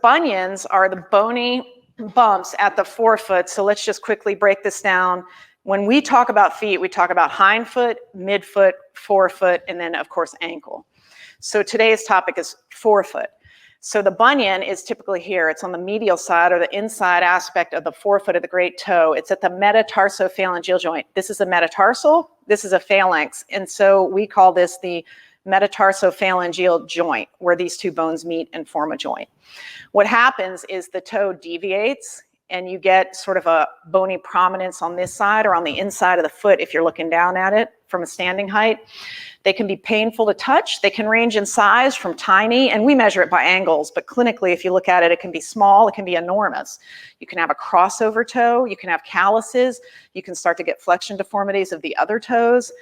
bunions are the bony bumps at the forefoot. So let's just quickly break this down. When we talk about feet, we talk about hindfoot, midfoot, forefoot, and then of course ankle. So today's topic is forefoot. So the bunion is typically here. It's on the medial side or the inside aspect of the forefoot of the great toe. It's at the metatarsophalangeal joint. This is a metatarsal, this is a phalanx. And so we call this the metatarsophalangeal joint, where these two bones meet and form a joint. What happens is the toe deviates and you get sort of a bony prominence on this side or on the inside of the foot if you're looking down at it from a standing height. They can be painful to touch. They can range in size from tiny, and we measure it by angles, but clinically, if you look at it, it can be small, it can be enormous. You can have a crossover toe, you can have calluses, you can start to get flexion deformities of the other toes.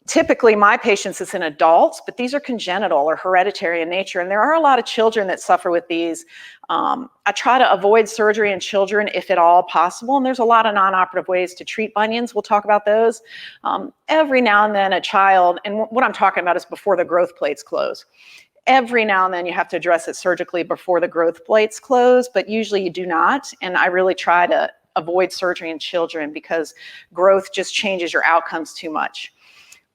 Typically, my patients is in adults, but these are congenital or hereditary in nature, and there are a lot of children that suffer with these. I try to avoid surgery in children if at all possible, and there's a lot of non-operative ways to treat bunions. We'll talk about those. Every now and then a child, and what I'm talking about is before the growth plates close. Every now and then you have to address it surgically before the growth plates close, but usually you do not, and I really try to avoid surgery in children because growth just changes your outcomes too much.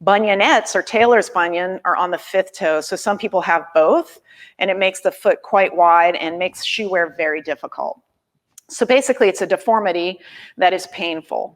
Bunionettes or Taylor's bunion are on the fifth toe. So some people have both, and it makes the foot quite wide and makes shoe wear very difficult. So basically it's a deformity that is painful.